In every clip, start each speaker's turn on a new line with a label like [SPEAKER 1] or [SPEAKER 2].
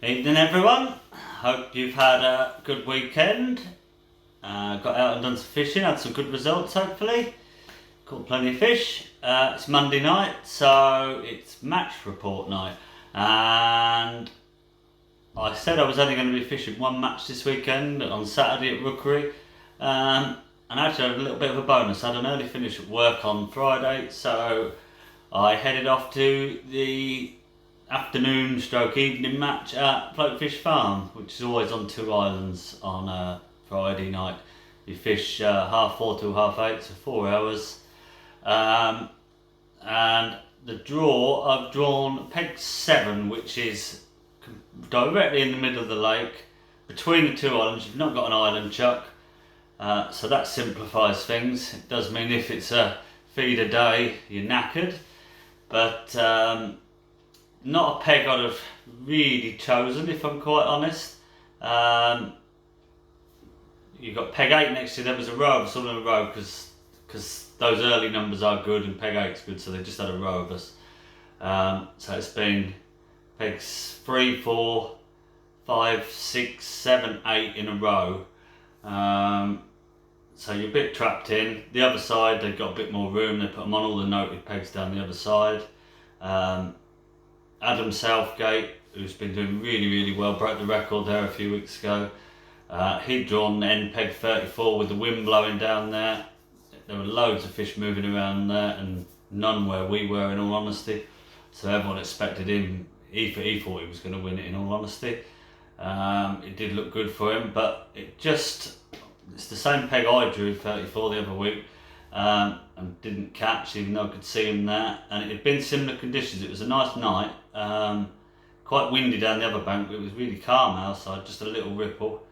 [SPEAKER 1] Evening everyone, hope you've had a good weekend. Got out and done some fishing, had some good results hopefully. Caught plenty of fish. It's Monday night, so it's match report night. And I said I was only going to be fishing one match this weekend on Saturday at Rookery. And actually I had a little bit of a bonus. I had an early finish at work on Friday, so I headed off to the afternoon stroke evening match at Floatfish Farm, which is always on two islands on a Friday night. You fish 4:30 till 8:30, so 4 hours. And the draw, I've drawn peg 7, which is directly in the middle of the lake, between the two islands. You've not got an island chuck, so that simplifies things. It does mean if it's a feed a day, you're knackered, but not a peg I'd have really chosen, if I'm quite honest. You've got peg 8 next to you. There was a row of us all in a row because those early numbers are good and peg 8's good, so they just had a row of us. So it's been pegs 3, 4, 5, 6, 7, 8 in a row. So you're a bit trapped in. The other side, they've got a bit more room. They put them on all the noted pegs down the other side. Adam Southgate, who's been doing really well, broke the record there a few weeks ago. He'd drawn end peg 34 with the wind blowing down there. There were loads of fish moving around there and none where we were, in all honesty. So everyone expected him, he thought he was going to win it, in all honesty. It did look good for him, but it's the same peg I drew 34 the other week. And didn't catch, even though I could see him there, and it had been similar conditions. It was a nice night, quite windy down the other bank, but it was really calm outside, just a little ripple,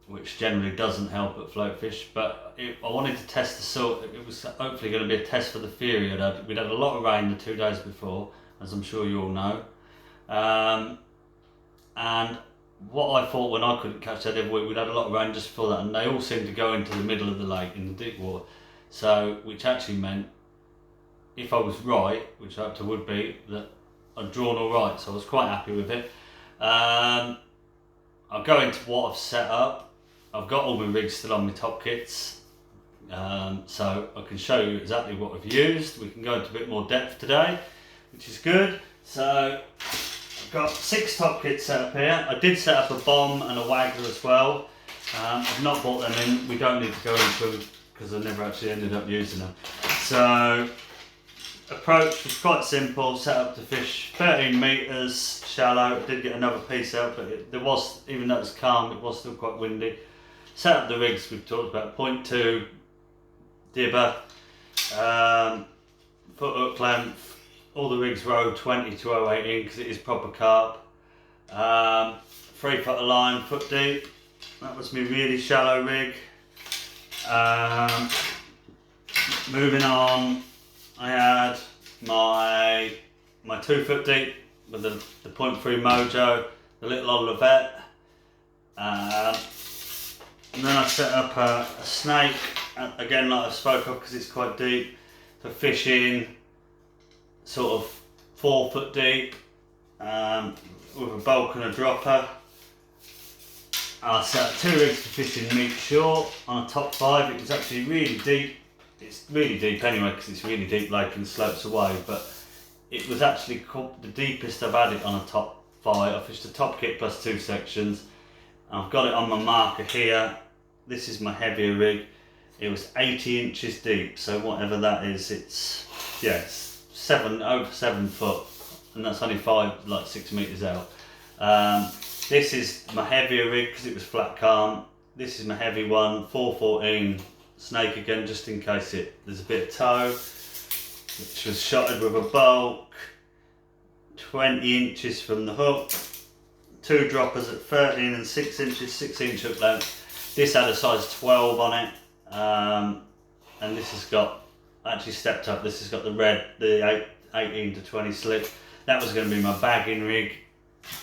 [SPEAKER 1] which generally doesn't help at float fish. But I wanted to test the sort. It was hopefully going to be a test for the theory. We'd had a lot of rain the 2 days before, as I'm sure you all know, and what I thought when I couldn't catch that every week, we'd had a lot of rain just before that, and they all seemed to go into the middle of the lake in the deep water. So, which actually meant, if I was right, which I hoped I would be, that I'd drawn all right. So I was quite happy with it. I'll go into what I've set up. I've got all my rigs still on my top kits, so I can show you exactly what I've used. We can go into a bit more depth today, which is good. So I've got 6 top kits set up here. I did set up a bomb and a waggler as well. I've not brought them in. We don't need to go into them because I never actually ended up using them. So approach was quite simple. Set up to fish 13 metres shallow. I did get another piece out, but there was, even though it was calm, it was still quite windy. Set up the rigs we've talked about, 0.2 dibber, foot hook length. All the rigs row 20 to 0.18 because it is proper carp. 3 foot of line, foot deep. That was my really shallow rig. Moving on, I had my 2 foot deep with the 0.3 Mojo, the little old Levette. And then I set up a snake, again like I spoke of, because it's quite deep, for fishing sort of 4 foot deep, with a bulk and a dropper. I set up 2 rigs for fishing meat short on a top 5. It was actually really deep. It's really deep anyway because it's really deep lake and slopes away, but it was actually the deepest I've had it on a top 5. I fished a top kit plus 2 sections. I've got it on my marker here. This is my heavier rig. It was 80 inches deep, so whatever that is, it's over 7 foot, and that's only 6 metres out. This is my heavier rig because it was flat calm. This is my heavy one, 414 snake again, just in case there's a bit of tow, which was shotted with a bulk, 20 inches from the hook, 2 droppers at 13 and 6 inches, 6-inch hook length. This had a size 12 on it, and this has got, actually stepped up, this has got the 18 to 20 slip. That was going to be my bagging rig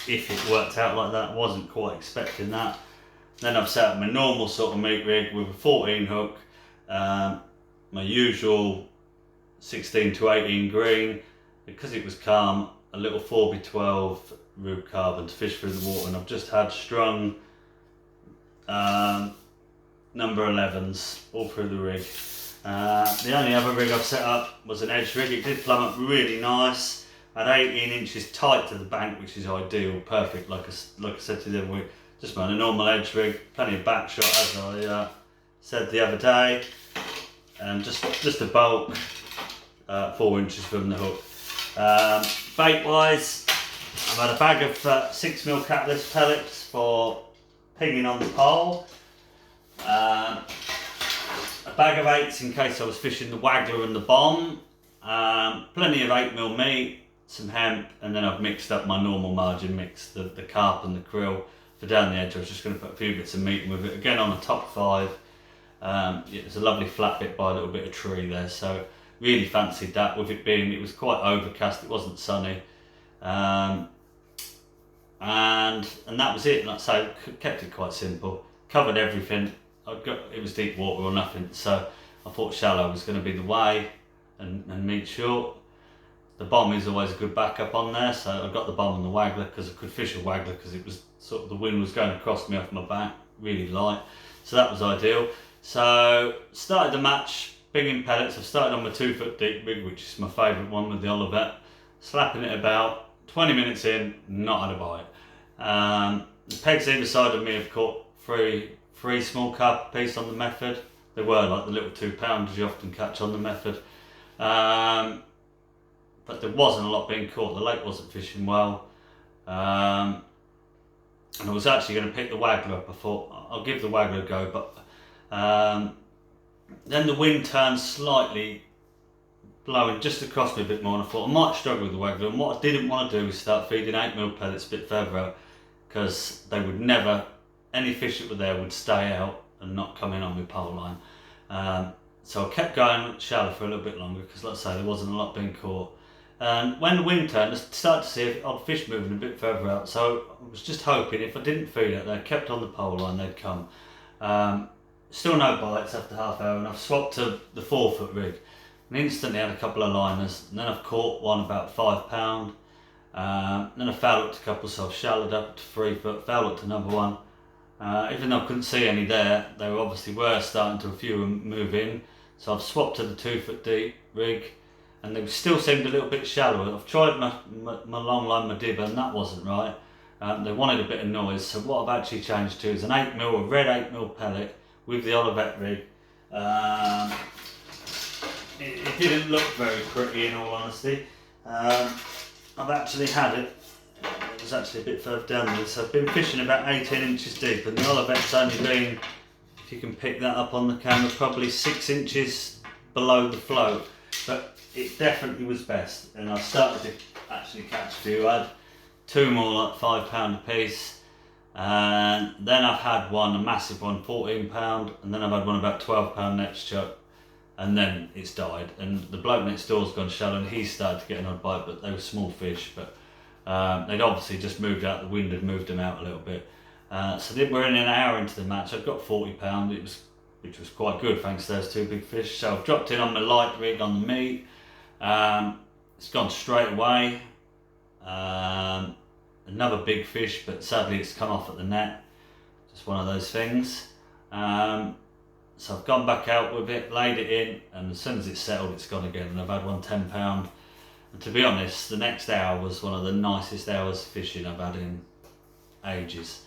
[SPEAKER 1] if it worked out like that. Wasn't quite expecting that. Then I've set up my normal sort of meat rig with a 14 hook, my usual 16 to 18 green. Because it was calm, a little 4x12 rhubarb to fish through the water, and I've just had strung number 11s all through the rig. The only other rig I've set up was an edge rig. It did plumb up really nice. I had 18 inches tight to the bank, which is ideal, perfect. Like I said to you the other week, just run a normal edge rig, plenty of back shot as I said the other day, and just a bulk 4 inches from the hook. Bait wise, I've had a bag of 6mm catless pellets for pinging on the pole. A bag of 8s in case I was fishing the waggler and the bomb. Plenty of 8mm meat, some hemp, and then I've mixed up my normal margin mix, the carp and the krill. For down the edge I was just going to put a few bits of meat in with it. Again on a top 5. It's a lovely flat bit by a little bit of tree there, so really fancied that, with it was quite overcast, it wasn't sunny. And that was it. Like I say, kept it quite simple, covered everything. It was deep water or nothing, so I thought shallow was going to be the way, and meat short. The bomb is always a good backup on there, so I got the bomb and the waggler because I could fish a waggler because it was sort of, the wind was going across me off my back, really light, so that was ideal. So started the match, binging pellets. I've started on my 2 foot deep rig, which is my favourite one with the Olivet, slapping it about 20 minutes in, not had a bite. The pegs either side of me have caught three small carp a piece on the Method. They were like the little 2-pounders you often catch on the Method. But there wasn't a lot being caught. The lake wasn't fishing well. And I was actually going to pick the waggler up. I thought, I'll give the waggler a go, but then the wind turned slightly, blowing just across me a bit more, and I thought I might struggle with the waggler. And what I didn't want to do was start feeding 8mm pellets a bit further out, because they would never, any fish that were there would stay out and not come in on my pole line. So I kept going shallow for a little bit longer, because like I say, there wasn't a lot being caught. And when the wind turned, I started to see odd fish moving a bit further out, so I was just hoping if I didn't feed it, they kept on the pole line, they'd come. Still no bites after half hour, and I've swapped to the 4 foot rig, and instantly had a couple of liners, and then I've caught one about £5. Then I fouled up to a couple, so I've shallowed up to 3 foot, fouled up to number 1. Even though I couldn't see any there, they were starting to, a few move in, so I've swapped to the 2 foot deep rig, and they still seemed a little bit shallower. I've tried my long line, my dibber, and that wasn't right. They wanted a bit of noise, so what I've actually changed to is an 8mm, a red 8mm pellet with the Olivet rig. It didn't look very pretty, in all honesty. I've actually had it. It was actually a bit further down there, so I've been fishing about 18 inches deep, and the Olivet's only been, if you can pick that up on the camera, probably 6 inches below the float. But it definitely was best, and I started to actually catch a few. I had 2 more like £5 a piece, and then I've had one, a massive one, £14, and then I've had one about £12 next chuck, and then it's died. And the bloke next door's gone shallow, and he started to get an odd bite, but they were small fish, but they'd obviously just moved out, the wind had moved them out a little bit. So then we're in an hour into the match. I've got £40, which was quite good thanks to those 2 big fish. So I've dropped in on my light rig on the meat. It's gone straight away. Another big fish, but sadly it's come off at the net. Just one of those things. So I've gone back out with it, laid it in, and as soon as it's settled, it's gone again. And I've had one £10. And to be honest, the next hour was one of the nicest hours of fishing I've had in ages.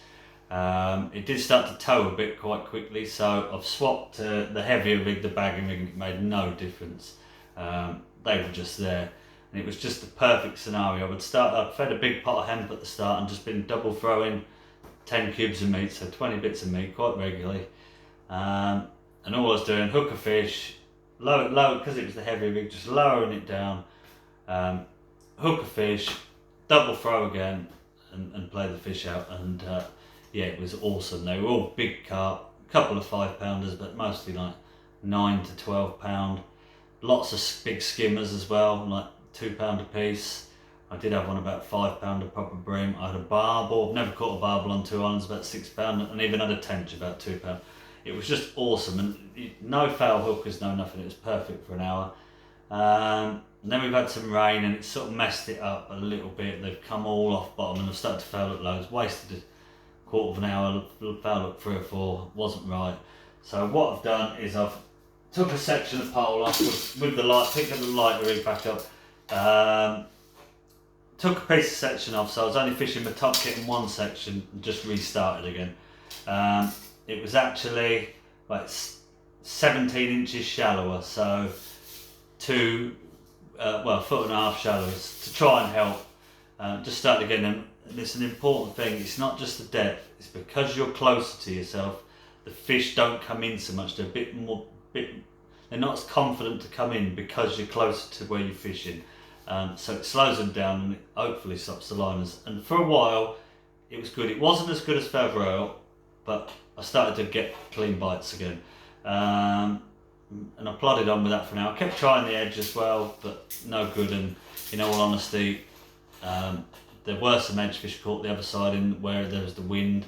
[SPEAKER 1] It did start to tow a bit quite quickly, so I've swapped to the heavier rig, the bagging rig, and it made no difference. They were just there, and it was just the perfect scenario. I'd fed a big pot of hemp at the start and just been double throwing 10 cubes of meat, so 20 bits of meat quite regularly. And all I was doing, hook a fish, low, because it was the heavy rig, just lowering it down, hook a fish, double throw again, and play the fish out. And yeah, it was awesome. They were all big carp, a couple of 5-pounders, but mostly like 9 to 12 pound. Lots of big skimmers as well, like £2 a piece. I did have one about £5 a proper bream. I had a barbel. I've never caught a barbel on 2 islands, about £6, and even had a tench about £2. It was just awesome, and no foul hookers, no nothing. It was perfect for an hour. And then we've had some rain and it's sort of messed it up a little bit. They've come all off bottom and I've started to foul at loads. Wasted a quarter of an hour, foul at 3 or 4, wasn't right. So what I've done is I've took a section of pole off with the light, picked up the light rig back up, took a piece of section off, so I was only fishing my top kit in one section and just restarted again. It was actually like 17 inches shallower, so a foot and a half shallower to try and help. Just started again, and it's an important thing. It's not just the depth; it's because you're closer to yourself. The fish don't come in so much. They're not as confident to come in because you're closer to where you're fishing. So it slows them down and it hopefully stops the liners. And for a while, it was good. It wasn't as good as Feather Oil, but I started to get clean bites again. And I plodded on with that for now. I kept trying the edge as well, but no good. And in all honesty, there were some edge fish caught the other side in where there was the wind.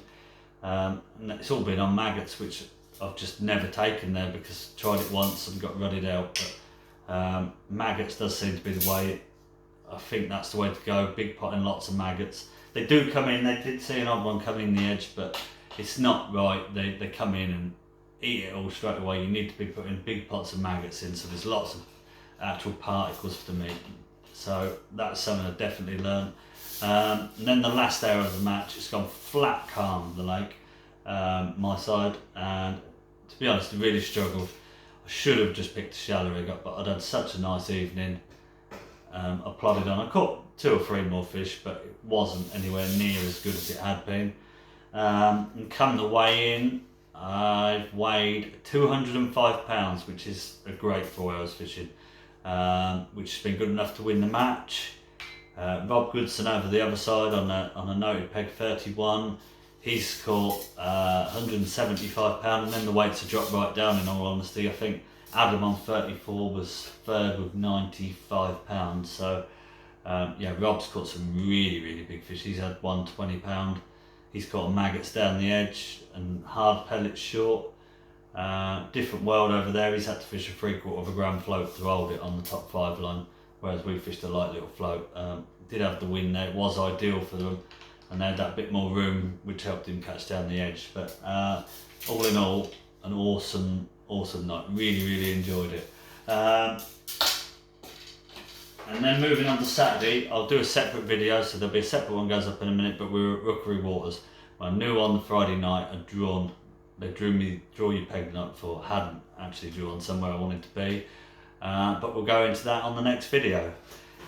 [SPEAKER 1] And it's all been on maggots, which I've just never taken there because I tried it once and got rutted out. But maggots does seem to be the way. I think that's the way to go. Big pot and lots of maggots. They do come in. They did see an odd one coming in the edge, but it's not right. They come in and eat it all straight away. You need to be putting big pots of maggots in, so there's lots of actual particles for the meat. So that's something I definitely learned. And then the last hour of the match, it's gone flat calm, the lake, my side, and to be honest, I really struggled. I should have just picked a shallow rig up, but I'd had such a nice evening. I plodded on. I caught 2 or 3 more fish, but it wasn't anywhere near as good as it had been. And come the weigh in, I've weighed 205 pounds, which is a great 4 hours fishing, which has been good enough to win the match. Rob Goodson over the other side on a noted peg 31. He's caught 175 pounds, and then the weights have dropped right down. In all honesty, I think Adam on 34 was third with 95 pounds. So yeah, Rob's caught some really big fish. He's had one 20 pound. He's caught maggots down the edge and hard pellets short. Different world over there. He's had to fish a 3/4 gram float to hold it on the top 5 line, whereas we fished a light little float. Did have the wind there. It was ideal for them, and they had that bit more room, which helped him catch down the edge. But all in all, an awesome night. Really enjoyed it. And then moving on to Saturday, I'll do a separate video, so there'll be a separate one goes up in a minute, but we were at Rookery Waters. I knew on the Friday night they drew me draw your peg the night before. Hadn't actually drawn somewhere I wanted to be, but we'll go into that on the next video.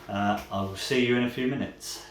[SPEAKER 1] I will see you in a few minutes.